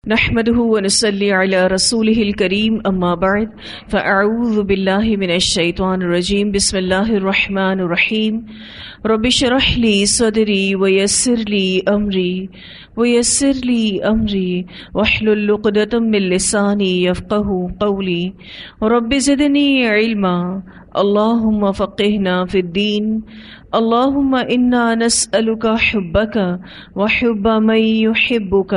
نحمده ونصلي على رسوله الكريم اما بعد فاعوذ بالله من الشيطان الرجيم بسم الله الرحمن الرحيم رب اشرح لي صدري ويسر لي امري واحلل عقدة من لساني يفقهوا قولي رب زدني علما اللهم فقهنا في الدين اللهم انا نسألك حبك وحب من يحبك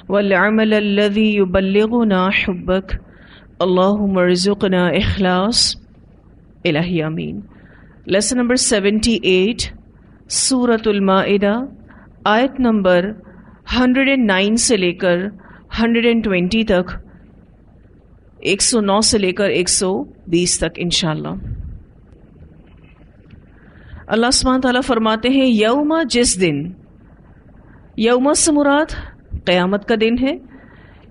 والعمل الذي يبلغنا حبك اللهم ارزقنا اخلاص الہی آمین۔ لیسن نمبر 78 سورۃ المائدہ، آیت نمبر 109 سے لے کر 120 تک، 109 سے لے کر 120 تک انشاءاللہ۔ اللہ سبحانہ تعالیٰ فرماتے ہیں یوم، جس دن، یوم سے مراد قیامت کا دن ہے،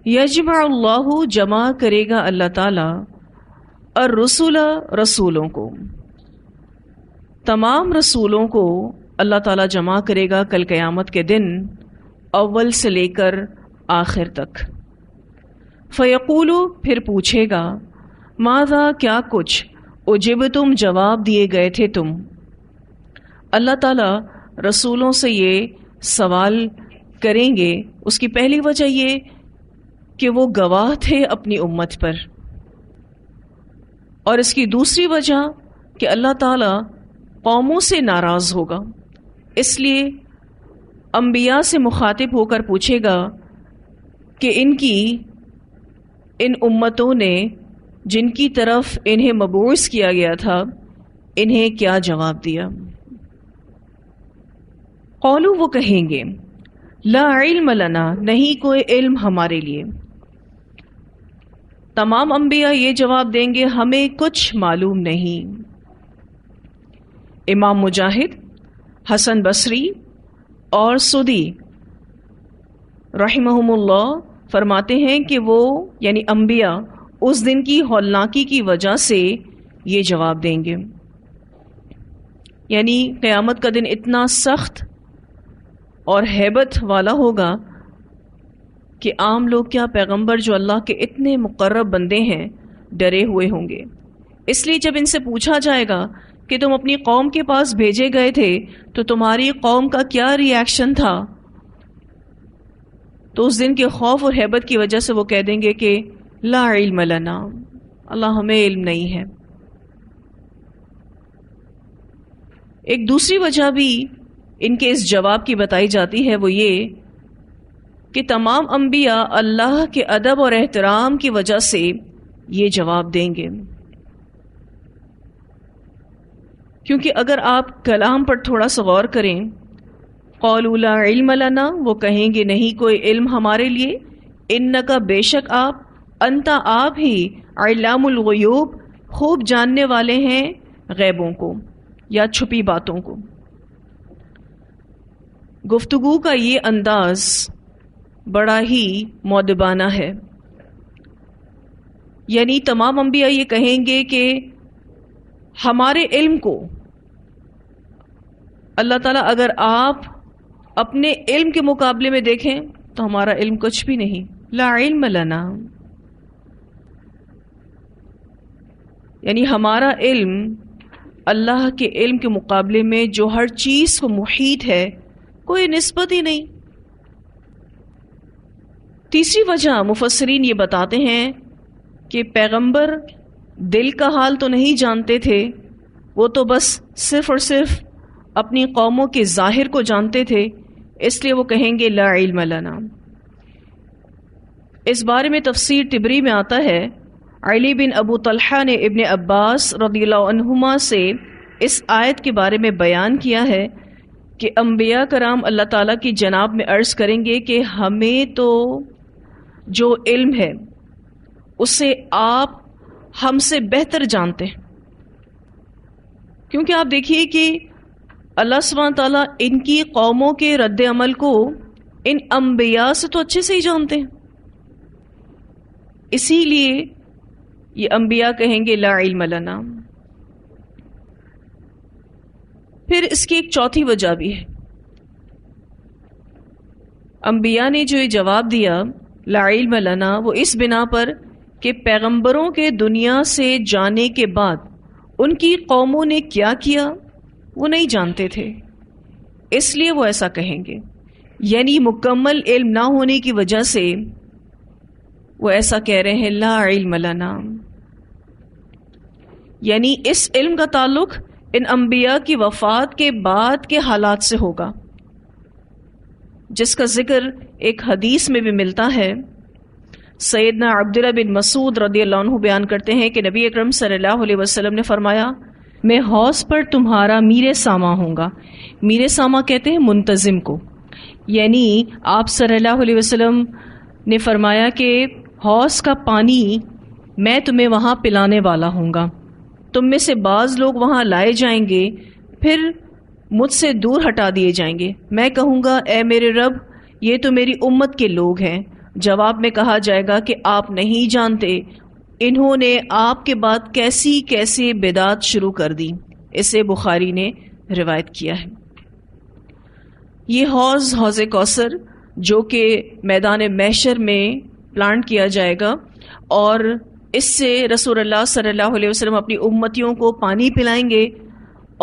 یجمع اللہ، جمع کرے گا اللہ تعالیٰ، الرسول، رسولوں کو، تمام رسولوں کو اللہ تعالیٰ جمع کرے گا کل قیامت کے دن، اول سے لے کر آخر تک۔ فیقول، پھر پوچھے گا، ماذا، کیا کچھ، اجبتم، جواب دیے گئے تھے تم۔ اللہ تعالیٰ رسولوں سے یہ سوال کریں گے، اس کی پہلی وجہ یہ کہ وہ گواہ تھے اپنی امت پر، اور اس کی دوسری وجہ کہ اللہ تعالیٰ قوموں سے ناراض ہوگا، اس لیے انبیاء سے مخاطب ہو کر پوچھے گا کہ ان امتوں نے جن کی طرف انہیں مبعوث کیا گیا تھا انہیں کیا جواب دیا۔ قولو، وہ کہیں گے، لا علم لنا، نہیں کوئی علم ہمارے لیے۔ تمام انبیاء یہ جواب دیں گے، ہمیں کچھ معلوم نہیں۔ امام مجاہد، حسن بصری اور سدی رحمہم اللہ فرماتے ہیں کہ وہ یعنی انبیاء اس دن کی ہولناکی کی وجہ سے یہ جواب دیں گے، یعنی قیامت کا دن اتنا سخت اور ہیبت والا ہوگا کہ عام لوگ کیا، پیغمبر جو اللہ کے اتنے مقرب بندے ہیں ڈرے ہوئے ہوں گے۔ اس لیے جب ان سے پوچھا جائے گا کہ تم اپنی قوم کے پاس بھیجے گئے تھے تو تمہاری قوم کا کیا ری ایکشن تھا، تو اس دن کے خوف اور ہیبت کی وجہ سے وہ کہہ دیں گے کہ لا علم لنا، اللہ ہمیں علم نہیں ہے۔ ایک دوسری وجہ بھی ان کے اس جواب کی بتائی جاتی ہے، وہ یہ کہ تمام انبیاء اللہ کے ادب اور احترام کی وجہ سے یہ جواب دیں گے، کیونکہ اگر آپ کلام پر تھوڑا سا غور کریں، قولوا لا علم لنا، وہ کہیں گے نہیں کوئی علم ہمارے لیے، انکا، بے شک آپ، انتا، آپ ہی، علام الغیوب، خوب جاننے والے ہیں غیبوں کو یا چھپی باتوں کو۔ گفتگو کا یہ انداز بڑا ہی مؤدبانہ ہے، یعنی تمام انبیاء یہ کہیں گے کہ ہمارے علم کو اللہ تعالیٰ اگر آپ اپنے علم کے مقابلے میں دیکھیں تو ہمارا علم کچھ بھی نہیں، لا علم لنا، یعنی ہمارا علم اللہ کے علم کے مقابلے میں جو ہر چیز کو محیط ہے کوئی نسبت ہی نہیں۔ تیسری وجہ مفسرین یہ بتاتے ہیں کہ پیغمبر دل کا حال تو نہیں جانتے تھے، وہ تو بس صرف اور صرف اپنی قوموں کے ظاہر کو جانتے تھے، اس لیے وہ کہیں گے لا علم لنا۔ اس بارے میں تفسیر طبری میں آتا ہے، علی بن ابو طلحہ نے ابن عباس رضی اللہ عنہما سے اس آیت کے بارے میں بیان کیا ہے کہ انبیاء کرام اللہ تعالیٰ کی جناب میں عرض کریں گے کہ ہمیں تو جو علم ہے اسے آپ ہم سے بہتر جانتے ہیں، کیونکہ آپ دیکھیے کہ اللہ سبحانہ تعالیٰ ان کی قوموں کے رد عمل کو ان انبیاء سے تو اچھے سے ہی جانتے ہیں، اسی لیے یہ انبیاء کہیں گے لا علم لنا۔ پھر اس کی ایک چوتھی وجہ بھی ہے، انبیاء نے جو یہ جواب دیا لا علم لنا، وہ اس بنا پر کہ پیغمبروں کے دنیا سے جانے کے بعد ان کی قوموں نے کیا کیا وہ نہیں جانتے تھے، اس لیے وہ ایسا کہیں گے. یعنی مکمل علم نہ ہونے کی وجہ سے وہ ایسا کہہ رہے ہیں لا علم لنا. یعنی اس علم کا تعلق ان انبیاء کی وفات کے بعد کے حالات سے ہوگا، جس کا ذکر ایک حدیث میں بھی ملتا ہے. سیدنا عبداللہ بن مسعود رضی اللہ عنہ بیان کرتے ہیں کہ نبی اکرم صلی اللہ علیہ وسلم نے فرمایا میں حوض پر تمہارا میر سامہ ہوں گا. میر سامہ کہتے ہیں منتظم کو. یعنی آپ صلی اللہ علیہ وسلم نے فرمایا کہ حوض کا پانی میں تمہیں وہاں پلانے والا ہوں گا. تم میں سے بعض لوگ وہاں لائے جائیں گے، پھر مجھ سے دور ہٹا دیے جائیں گے. میں کہوں گا اے میرے رب، یہ تو میری امت کے لوگ ہیں. جواب میں کہا جائے گا کہ آپ نہیں جانتے انہوں نے آپ کے بعد کیسی کیسی بدعات شروع کر دی. اسے بخاری نے روایت کیا ہے. یہ حوض کوثر جو کہ میدان محشر میں پلانٹ کیا جائے گا، اور اس سے رسول اللہ صلی اللہ علیہ وسلم اپنی امتیوں کو پانی پلائیں گے،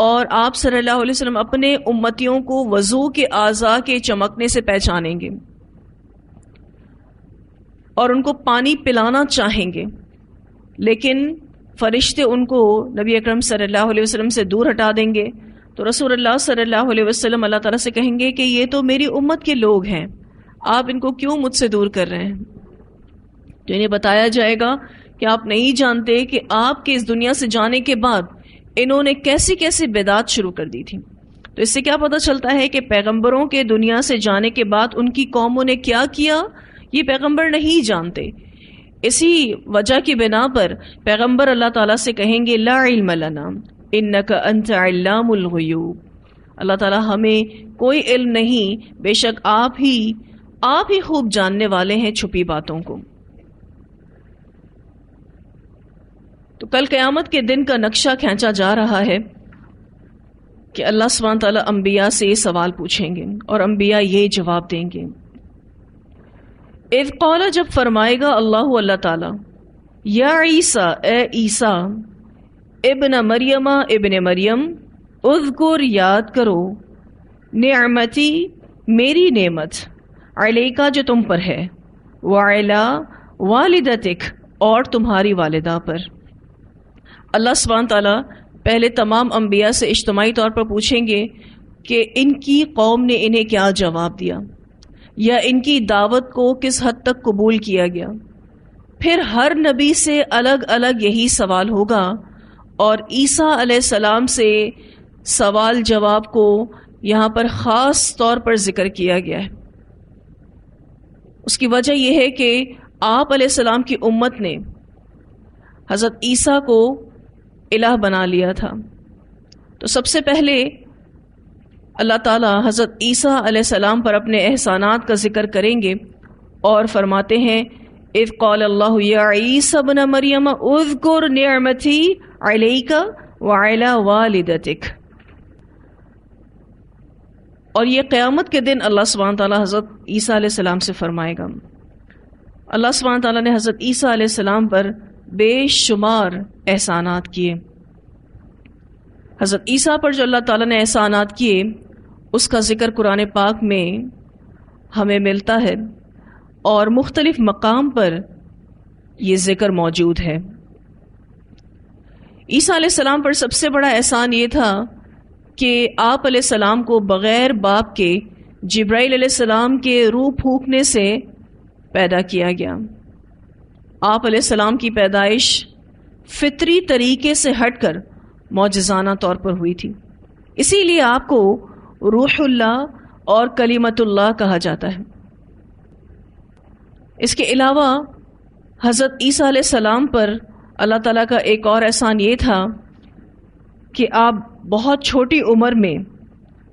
اور آپ صلی اللہ علیہ وسلم اپنے امتیوں کو وضو کے اعضاء کے چمکنے سے پہچانیں گے اور ان کو پانی پلانا چاہیں گے، لیکن فرشتے ان کو نبی اکرم صلی اللہ علیہ وسلم سے دور ہٹا دیں گے. تو رسول اللہ صلی اللہ علیہ وسلم اللہ تعالیٰ سے کہیں گے کہ یہ تو میری امت کے لوگ ہیں، آپ ان کو کیوں مجھ سے دور کر رہے ہیں؟ تو انہیں بتایا جائے گا کہ آپ نہیں جانتے کہ آپ کے اس دنیا سے جانے کے بعد انہوں نے کیسی کیسی بدعات شروع کر دی تھی. تو اس سے کیا پتہ چلتا ہے کہ پیغمبروں کے دنیا سے جانے کے بعد ان کی قوموں نے کیا کیا یہ پیغمبر نہیں جانتے. اسی وجہ کی بنا پر پیغمبر اللہ تعالیٰ سے کہیں گے لا علم لنا انک انت علام الغیوب. اللہ تعالیٰ ہمیں کوئی علم نہیں، بے شک آپ ہی خوب جاننے والے ہیں چھپی باتوں کو. تو کل قیامت کے دن کا نقشہ کھینچا جا رہا ہے کہ اللہ سبحانہ تعالیٰ انبیاء سے یہ سوال پوچھیں گے اور انبیاء یہ جواب دیں گے. اذ قال، جب فرمائے گا اللہ تعالیٰ یا عیسیٰ، اے عیسیٰ ابن مریم، ابن مریم، اذکر، یاد کرو، نعمتی، میری نعمت، علیکا، جو تم پر ہے، وعلی والدتک، اور تمہاری والدہ پر. اللہ سبحانہ تعالیٰ پہلے تمام انبیاء سے اجتماعی طور پر پوچھیں گے کہ ان کی قوم نے انہیں کیا جواب دیا یا ان کی دعوت کو کس حد تک قبول کیا گیا. پھر ہر نبی سے الگ الگ یہی سوال ہوگا، اور عیسیٰ علیہ السلام سے سوال جواب کو یہاں پر خاص طور پر ذکر کیا گیا ہے. اس کی وجہ یہ ہے کہ آپ علیہ السلام کی امت نے حضرت عیسیٰ کو الہ بنا لیا تھا. تو سب سے پہلے اللہ تعالیٰ حضرت عیسیٰ علیہ السلام پر اپنے احسانات کا ذکر کریں گے اور فرماتے ہیں اذ قال اللہ یا عیسیٰ ابن مریم اذکر نعمتی علیک وعلی والدتک. اور یہ قیامت کے دن اللہ سبحانہ تعالیٰ حضرت عیسیٰ علیہ السلام سے فرمائے گا. اللہ سبحانہ تعالیٰ نے حضرت عیسیٰ علیہ السلام پر بے شمار احسانات کیے. حضرت عیسیٰ پر جو اللہ تعالیٰ نے احسانات کیے اس کا ذکر قرآن پاک میں ہمیں ملتا ہے، اور مختلف مقام پر یہ ذکر موجود ہے. عیسیٰ علیہ السلام پر سب سے بڑا احسان یہ تھا کہ آپ علیہ السلام کو بغیر باپ کے جبرائیل علیہ السلام کے روح پھونکنے سے پیدا کیا گیا. آپ علیہ السلام کی پیدائش فطری طریقے سے ہٹ کر معجزانہ طور پر ہوئی تھی، اسی لیے آپ کو روح اللہ اور کلیمت اللہ کہا جاتا ہے. اس کے علاوہ حضرت عیسیٰ علیہ السلام پر اللہ تعالیٰ کا ایک اور احسان یہ تھا کہ آپ بہت چھوٹی عمر میں،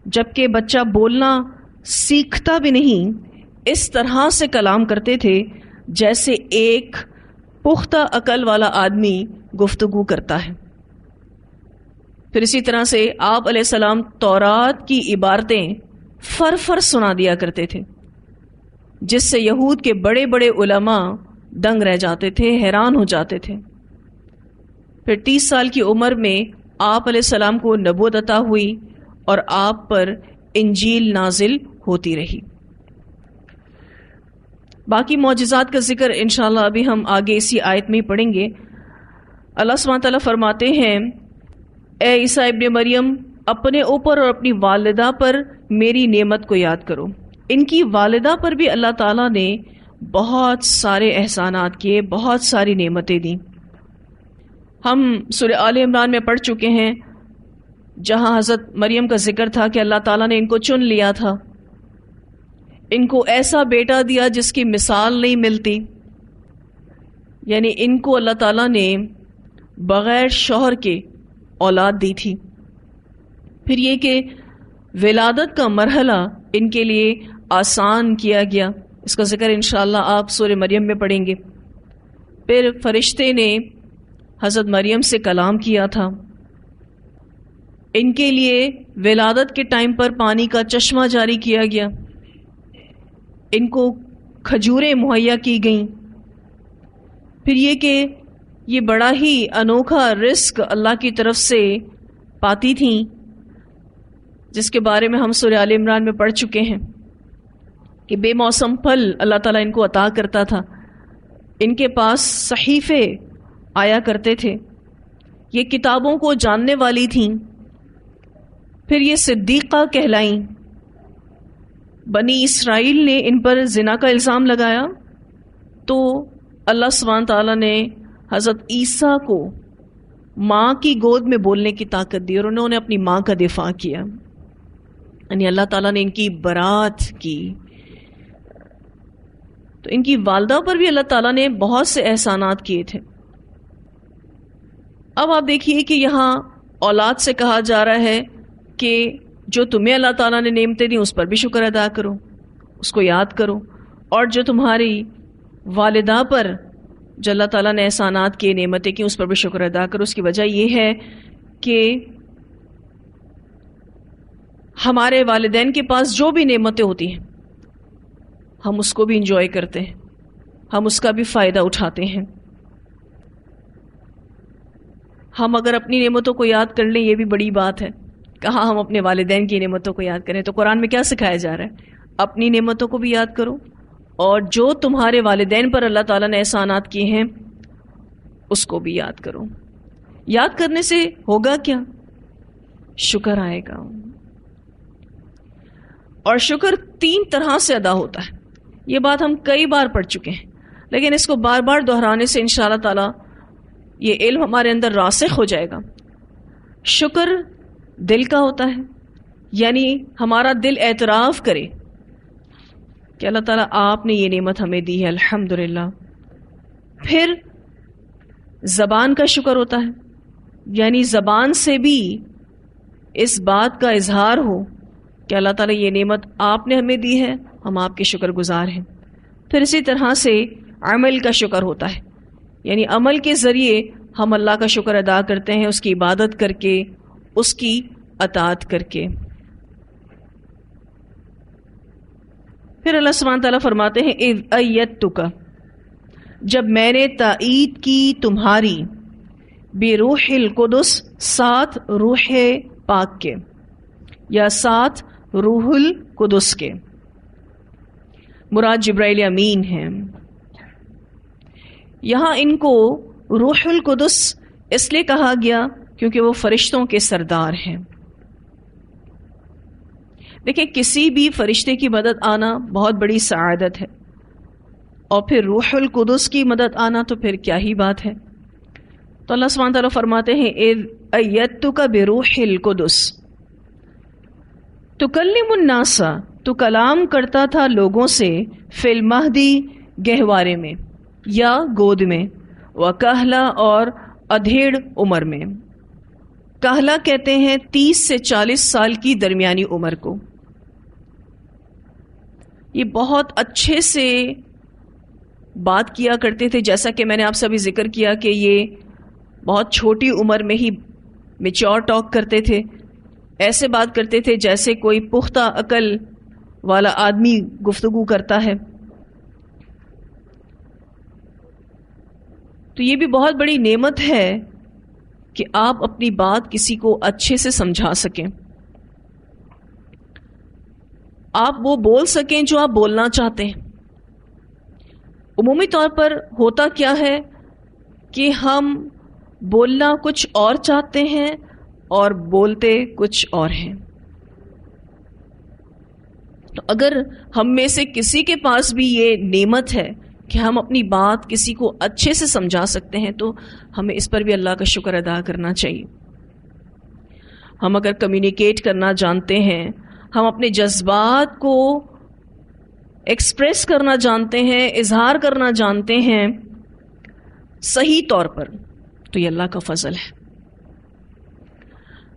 جبکہ بچہ بولنا سیکھتا بھی نہیں، اس طرح سے کلام کرتے تھے جیسے ایک پختہ عقل والا آدمی گفتگو کرتا ہے. پھر اسی طرح سے آپ علیہ السلام تورات کی عبارتیں فر سنا دیا کرتے تھے. جس سے یہود کے بڑے بڑے علماء دنگ رہ جاتے تھے، حیران ہو جاتے تھے۔ پھر 30 سال کی عمر میں آپ علیہ السلام کو نبوت عطا ہوئی اور آپ پر انجیل نازل ہوتی رہی۔ باقی معجزات کا ذکر انشاءاللہ ابھی ہم آگے اسی آیت میں ہی پڑھیں گے۔ اللہ سبحانہ تعالیٰ فرماتے ہیں، اے عیسیٰ ابن مریم، اپنے اوپر اور اپنی والدہ پر میری نعمت کو یاد کرو۔ ان کی والدہ پر بھی اللہ تعالیٰ نے بہت سارے احسانات کیے، بہت ساری نعمتیں دیں۔ ہم سورہ آل عمران میں پڑھ چکے ہیں جہاں حضرت مریم کا ذکر تھا کہ اللہ تعالیٰ نے ان کو چن لیا تھا، ان کو ایسا بیٹا دیا جس کی مثال نہیں ملتی، یعنی ان کو اللہ تعالیٰ نے بغیر شوہر کے اولاد دی تھی۔ پھر یہ کہ ولادت کا مرحلہ ان کے لیے آسان کیا گیا، اس کا ذکر انشاءاللہ آپ سورہ مریم میں پڑھیں گے۔ پھر فرشتے نے حضرت مریم سے کلام کیا تھا، ان کے لیے ولادت کے ٹائم پر پانی کا چشمہ جاری کیا گیا، ان کو کھجوریں مہیا کی گئیں۔ پھر یہ کہ یہ بڑا ہی انوکھا رزق اللہ کی طرف سے پاتی تھیں، جس کے بارے میں ہم سورہ آل عمران میں پڑھ چکے ہیں کہ بے موسم پھل اللہ تعالیٰ ان کو عطا کرتا تھا۔ ان کے پاس صحیفے آیا کرتے تھے، یہ کتابوں کو جاننے والی تھیں۔ پھر یہ صدیقہ کہلائیں۔ بنی اسرائیل نے ان پر زنا کا الزام لگایا تو اللہ سبحانہ تعالیٰ نے حضرت عیسیٰ کو ماں کی گود میں بولنے کی طاقت دی اور انہوں نے اپنی ماں کا دفاع کیا، یعنی اللہ تعالیٰ نے ان کی برات کی۔ تو ان کی والدہ پر بھی اللہ تعالیٰ نے بہت سے احسانات کیے تھے۔ اب آپ دیکھیے کہ یہاں اولاد سے کہا جا رہا ہے کہ جو تمہیں اللہ تعالیٰ نے نعمتیں دی اس پر بھی شکر ادا کرو، اس کو یاد کرو، اور جو تمہاری والدہ پر جو اللہ تعالیٰ نے احسانات کیے، نعمتیں کی، اس پر بھی شکر ادا کرو۔ اس کی وجہ یہ ہے کہ ہمارے والدین کے پاس جو بھی نعمتیں ہوتی ہیں ہم اس کو بھی انجوائے کرتے ہیں، ہم اس کا بھی فائدہ اٹھاتے ہیں۔ ہم اگر اپنی نعمتوں کو یاد کر لیں یہ بھی بڑی بات ہے، کہاں ہم اپنے والدین کی نعمتوں کو یاد کریں۔ تو قرآن میں کیا سکھایا جا رہا ہے؟ اپنی نعمتوں کو بھی یاد کرو اور جو تمہارے والدین پر اللہ تعالیٰ نے احسانات کیے ہیں اس کو بھی یاد کرو۔ یاد کرنے سے ہوگا کیا؟ شکر آئے گا، اور شکر 3 طرح سے ادا ہوتا ہے۔ یہ بات ہم کئی بار پڑھ چکے ہیں، لیکن اس کو بار بار دہرانے سے انشاءاللہ تعالی یہ علم ہمارے اندر راسخ ہو جائے گا۔ شکر دل کا ہوتا ہے، یعنی ہمارا دل اعتراف کرے کہ اللہ تعالیٰ آپ نے یہ نعمت ہمیں دی ہے، الحمدللہ۔ پھر زبان کا شکر ہوتا ہے، یعنی زبان سے بھی اس بات کا اظہار ہو کہ اللہ تعالیٰ یہ نعمت آپ نے ہمیں دی ہے، ہم آپ کے شکر گزار ہیں۔ پھر اسی طرح سے عمل کا شکر ہوتا ہے، یعنی عمل کے ذریعے ہم اللہ کا شکر ادا کرتے ہیں، اس کی عبادت کر کے، اس کی اطاعت کر کے۔ پھر اللہ سبحانہ تعالیٰ فرماتے ہیں اذ ایدتک، جب میں نے تائید کی تمہاری، بروح القدس، ساتھ روح پاک کے، یا ساتھ روح القدس کے، مراد جبرائیل امین ہیں۔ یہاں ان کو روح القدس اس لیے کہا گیا کیونکہ وہ فرشتوں کے سردار ہیں۔ دیکھیں، کسی بھی فرشتے کی مدد آنا بہت بڑی سعادت ہے، اور پھر روح القدس کی مدد آنا تو پھر کیا ہی بات ہے۔ تو اللہ سبحانہ تعالیٰ فرماتے ہیں اذ ایدتک بروح القدس، تکلم الناس، تو کلام کرتا تھا لوگوں سے، فی المہدی، گہوارے میں یا گود میں، وکہلا، اور ادھیڑ عمر میں۔ کہلا کہتے ہیں 30 سے 40 سال کی درمیانی عمر کو۔ یہ بہت اچھے سے بات کیا کرتے تھے، جیسا کہ میں نے آپ سے ابھی ذکر کیا کہ یہ بہت چھوٹی عمر میں ہی میچور ٹاک کرتے تھے، ایسے بات کرتے تھے جیسے کوئی پختہ عقل والا آدمی گفتگو کرتا ہے۔ تو یہ بھی بہت بڑی نعمت ہے کہ آپ اپنی بات کسی کو اچھے سے سمجھا سکیں، آپ وہ بول سکیں جو آپ بولنا چاہتے ہیں۔ عمومی طور پر ہوتا کیا ہے کہ ہم بولنا کچھ اور چاہتے ہیں اور بولتے کچھ اور ہیں۔ تو اگر ہم میں سے کسی کے پاس بھی یہ نعمت ہے کہ ہم اپنی بات کسی کو اچھے سے سمجھا سکتے ہیں تو ہمیں اس پر بھی اللہ کا شکر ادا کرنا چاہیے۔ ہم اگر کمیونیکیٹ کرنا جانتے ہیں، ہم اپنے جذبات کو ایکسپریس کرنا جانتے ہیں، اظہار کرنا جانتے ہیں صحیح طور پر، تو یہ اللہ کا فضل ہے۔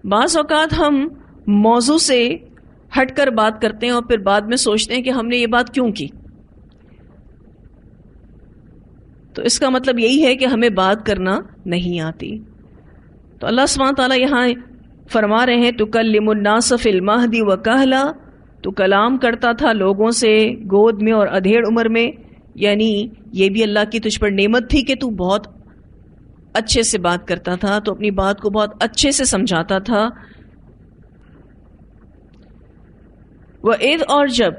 بعض اوقات ہم موضوع سے ہٹ کر بات کرتے ہیں اور پھر بعد میں سوچتے ہیں کہ ہم نے یہ بات کیوں کی، تو اس کا مطلب یہی ہے کہ ہمیں بات کرنا نہیں آتی۔ تو اللہ سبحانہ تعالیٰ یہاں فرما رہے ہیں تُكَلِّمُ النَّاسَ فِي الْمَهْدِ وَكَهْلًا، تو کلام کرتا تھا لوگوں سے گود میں اور ادھیڑ عمر میں، یعنی یہ بھی اللہ کی تجھ پر نعمت تھی کہ تو بہت اچھے سے بات کرتا تھا، تو اپنی بات کو بہت اچھے سے سمجھاتا تھا۔ وَإِذْ، اور جب،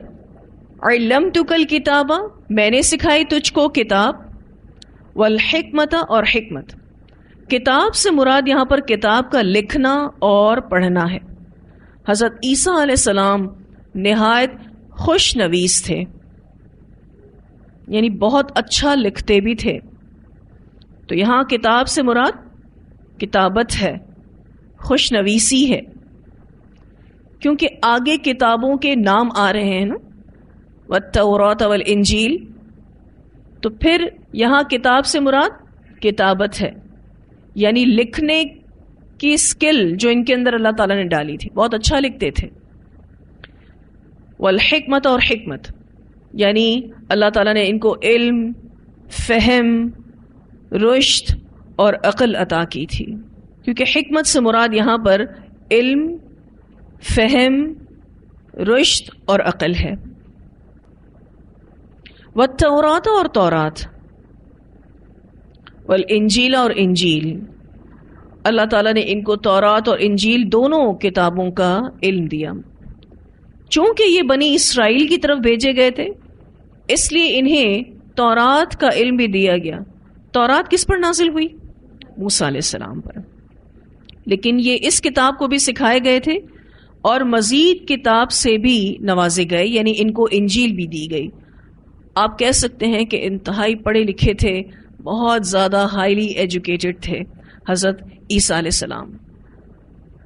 عَلَّمْتُكَ الْكِتَابَ، میں نے سکھائی تجھ کو کتاب، والحکمت، اور حکمت۔ کتاب سے مراد یہاں پر کتاب کا لکھنا اور پڑھنا ہے۔ حضرت عیسیٰ علیہ السلام نہایت خوش نویس تھے، یعنی بہت اچھا لکھتے بھی تھے۔ تو یہاں کتاب سے مراد کتابت ہے، خوش نویسی ہے، کیونکہ آگے کتابوں کے نام آ رہے ہیں نا، والتوراۃ والانجیل، تو پھر یہاں کتاب سے مراد کتابت ہے، یعنی لکھنے کی سکل جو ان کے اندر اللہ تعالیٰ نے ڈالی تھی، بہت اچھا لکھتے تھے۔ والحکمت، اور حکمت، یعنی اللہ تعالیٰ نے ان کو علم، فہم، رشد اور عقل عطا کی تھی، کیونکہ حکمت سے مراد یہاں پر علم، فہم، رشد اور عقل ہے۔ والتورات، اور تورات، والانجیل، اور انجیل، اللہ تعالیٰ نے ان کو تورات اور انجیل دونوں کتابوں کا علم دیا۔ چونکہ یہ بنی اسرائیل کی طرف بھیجے گئے تھے، اس لیے انہیں تورات کا علم بھی دیا گیا۔ تورات کس پر نازل ہوئی؟ موسیٰ علیہ السلام پر، لیکن یہ اس کتاب کو بھی سکھائے گئے تھے اور مزید کتاب سے بھی نوازے گئے، یعنی ان کو انجیل بھی دی گئی۔ آپ کہہ سکتے ہیں کہ انتہائی پڑھے لکھے تھے، بہت زیادہ ہائیلی ایجوکیٹڈ تھے حضرت عیسیٰ علیہ السلام۔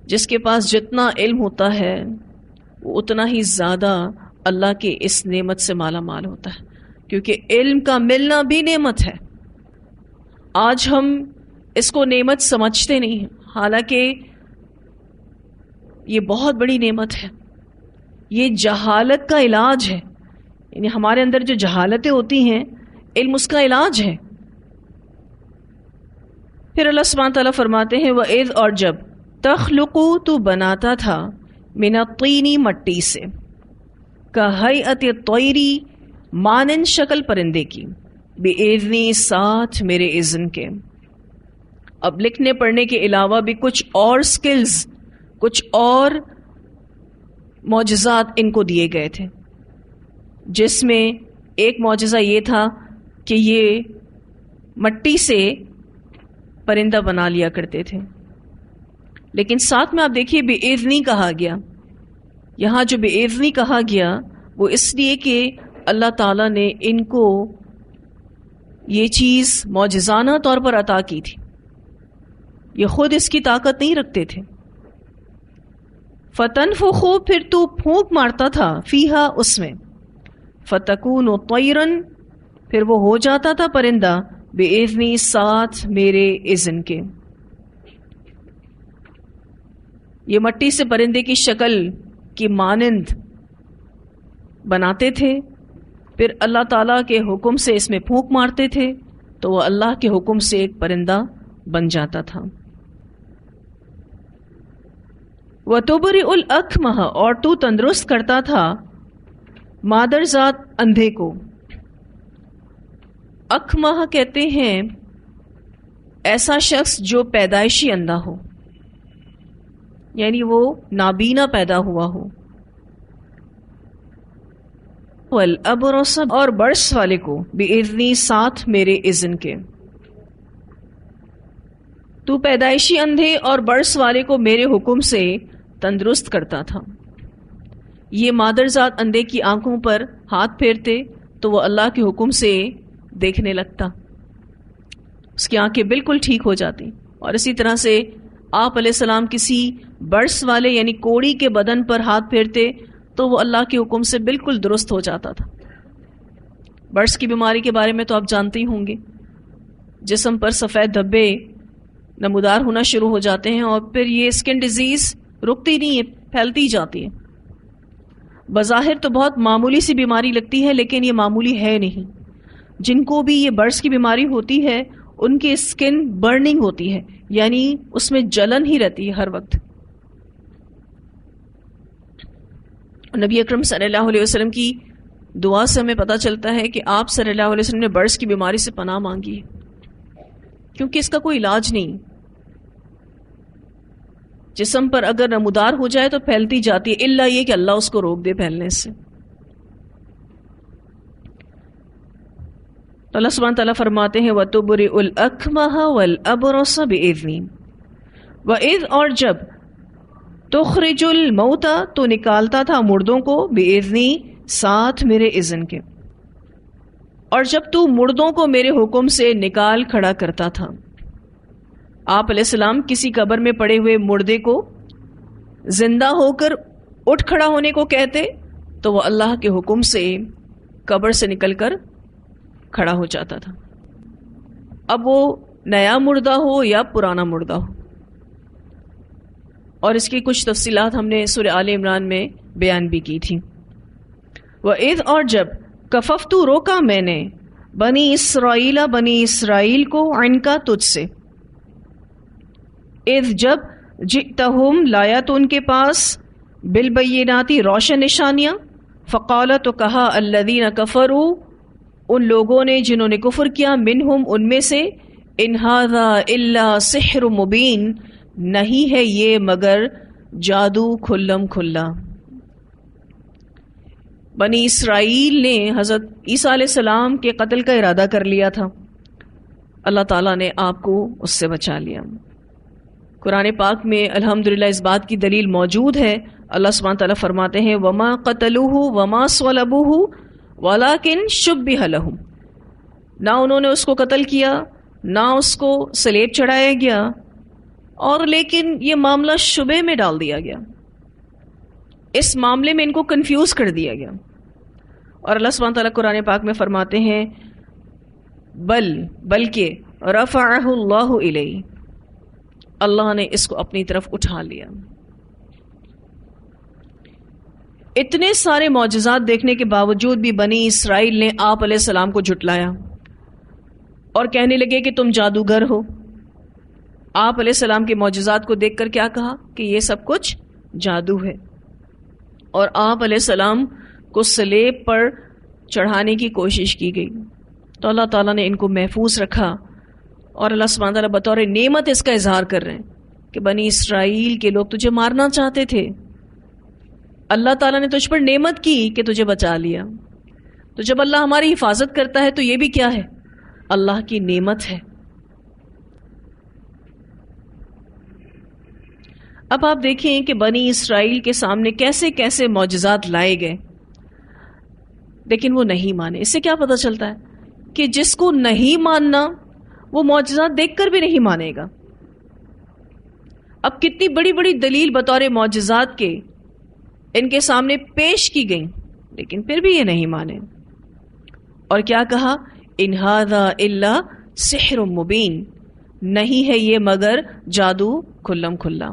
جس کے پاس جتنا علم ہوتا ہے وہ اتنا ہی زیادہ اللہ کے اس نعمت سے مالا مال ہوتا ہے، کیونکہ علم کا ملنا بھی نعمت ہے۔ آج ہم اس کو نعمت سمجھتے نہیں ہیں، حالانکہ یہ بہت بڑی نعمت ہے۔ یہ جہالت کا علاج ہے، یعنی ہمارے اندر جو جہالتیں ہوتی ہیں، علم اس کا علاج ہے۔ پھر اللہ سبحانہ تعالیٰ فرماتے ہیں وَإِذْ، اور جب، تخلقو، تو بناتا تھا، من الطین، مٹی سے، کہیئت الطیری، مانند شکل پرندے کی، بِإِذْنِ، ساتھ میرے اذن کے۔ اب لکھنے پڑھنے کے علاوہ بھی کچھ اور سکلز، کچھ اور معجزات ان کو دیے گئے تھے، جس میں ایک معجزہ یہ تھا کہ یہ مٹی سے پرندہ بنا لیا کرتے تھے، لیکن ساتھ میں آپ دیکھیے بِإِذْنِ کہا گیا۔ یہاں جو بِإِذْنِ کہا گیا وہ اس لیے کہ اللہ تعالیٰ نے ان کو یہ چیز معجزانہ طور پر عطا کی تھی، یہ خود اس کی طاقت نہیں رکھتے تھے۔ فَتَنْفُخُ، پھر تو پھونک مارتا تھا، فیہا، اس میں، فَتَكُونُ طَيْرًا، پھر وہ ہو جاتا تھا پرندہ، بِإِذْنِ، ساتھ میرے اذن کے۔ یہ مٹی سے پرندے کی شکل کی مانند بناتے تھے، پھر اللہ تعالیٰ کے حکم سے اس میں پھونک مارتے تھے تو وہ اللہ کے حکم سے ایک پرندہ بن جاتا تھا۔ وَتُبْرِئُ الْأَكْمَحَ، اور تو تندرست کرتا تھا، مادر ذات، اندھے کو۔ اکمہ کہتے ہیں ایسا شخص جو پیدائشی اندھا ہو، یعنی وہ نابینا پیدا ہوا ہو، والابرص اور برس والے کو باذنی ساتھ میرے اذن کے. تو پیدائشی اندھے اور برس والے کو میرے حکم سے تندرست کرتا تھا. یہ مادرزاد اندھے کی آنکھوں پر ہاتھ پھیرتے تو وہ اللہ کے حکم سے دیکھنے لگتا، اس کی آنکھیں بالکل ٹھیک ہو جاتی. اور اسی طرح سے آپ علیہ السلام کسی برس والے یعنی کوڑی کے بدن پر ہاتھ پھیرتے تو وہ اللہ کے حکم سے بالکل درست ہو جاتا تھا. برس کی بیماری کے بارے میں تو آپ جانتے ہی ہوں گے. جسم پر سفید دھبے نمودار ہونا شروع ہو جاتے ہیں اور پھر یہ اسکن ڈیزیز رکتی نہیں ہے، پھیلتی جاتی ہے. بظاہر تو بہت معمولی سی بیماری لگتی ہے لیکن یہ معمولی ہے نہیں. جن کو بھی یہ برس کی بیماری ہوتی ہے ان کی اسکن برننگ ہوتی ہے، یعنی اس میں جلن ہی رہتی ہے ہر وقت. نبی اکرم صلی اللہ علیہ وسلم کی دعا سے ہمیں پتہ چلتا ہے کہ آپ صلی اللہ علیہ وسلم نے برس کی بیماری سے پناہ مانگی ہے، کیونکہ اس کا کوئی علاج نہیں. جسم پر اگر نمودار ہو جائے تو پھیلتی جاتی ہے، الا یہ کہ اللہ اس کو روک دے پھیلنے سے. تو اللہ سبحانہ تعالیٰ فرماتے ہیں وَتُبْرِئُ الْأَكْمَحَ وَالْأَبْرَصَ بِإِذْنِي، وَإِذْ اور جب تخرج الموتى تو نکالتا تھا مردوں کو بِإِذْنِي ساتھ میرے اذن کے، اور جب تو مردوں کو میرے حکم سے نکال کھڑا کرتا تھا. آپ علیہ السلام کسی قبر میں پڑے ہوئے مردے کو زندہ ہو کر اٹھ کھڑا ہونے کو کہتے تو وہ اللہ کے حکم سے قبر سے نکل کر کھڑا ہو جاتا تھا. اب وہ نیا مردہ ہو یا پرانا مردہ ہو. اور اس کی کچھ تفصیلات ہم نے سورہ آل عمران میں بیان بھی کی تھی. وَإِذْ اور جب کففتُ روکا میں نے بنی اسرائیل کو عنکا تجھ سے، اذ جب جئتہم لایا تو ان کے پاس بالبیناتی روشن نشانیاں، فقال تو کہا الذین کفروا ان لوگوں نے جنہوں نے کفر کیا، منہم ان میں سے، ان ھذا الا سحر مبین نہیں ہے یہ مگر جادو کھلم کھلا. بنی اسرائیل نے حضرت عیسیٰ علیہ السلام کے قتل کا ارادہ کر لیا تھا، اللہ تعالیٰ نے آپ کو اس سے بچا لیا. قرآن پاک میں الحمدللہ اس بات کی دلیل موجود ہے. اللہ سبحانہ تعالیٰ فرماتے ہیں وما قتلوہ وما صلبوہ ولکن شبہ لہم، نہ انہوں نے اس کو قتل کیا نہ اس کو صلیب چڑھایا گیا، اور لیکن یہ معاملہ شبہ میں ڈال دیا گیا، اس معاملے میں ان کو کنفیوز کر دیا گیا. اور اللہ سبحانہ تعالیٰ قرآن پاک میں فرماتے ہیں بلکہ رفعہ اللہ الیہ، اللہ نے اس کو اپنی طرف اٹھا لیا. اتنے سارے معجزات دیکھنے کے باوجود بھی بنی اسرائیل نے آپ علیہ السلام کو جھٹلایا اور کہنے لگے کہ تم جادوگر ہو. آپ علیہ السلام کے معجزات کو دیکھ کر کیا کہا کہ یہ سب کچھ جادو ہے، اور آپ علیہ السلام کو صلیب پر چڑھانے کی کوشش کی گئی. تو اللہ تعالیٰ نے ان کو محفوظ رکھا، اور اللہ سبحانہ تعالیٰ بطور نعمت اس کا اظہار کر رہے ہیں کہ بنی اسرائیل کے لوگ تجھے مارنا چاہتے تھے، اللہ تعالیٰ نے تجھ پر نعمت کی کہ تجھے بچا لیا. تو جب اللہ ہماری حفاظت کرتا ہے تو یہ بھی کیا ہے؟ اللہ کی نعمت ہے. اب آپ دیکھیں کہ بنی اسرائیل کے سامنے کیسے کیسے معجزات لائے گئے، لیکن وہ نہیں مانے. اس سے کیا پتہ چلتا ہے کہ جس کو نہیں ماننا وہ معجزات دیکھ کر بھی نہیں مانے گا. اب کتنی بڑی بڑی دلیل بطور معجزات کے ان کے سامنے پیش کی گئیں، لیکن پھر بھی یہ نہیں مانے. اور کیا کہا؟ ان ھذا الا سحر مبین، نہیں ہے یہ مگر جادو کھلم کھلا.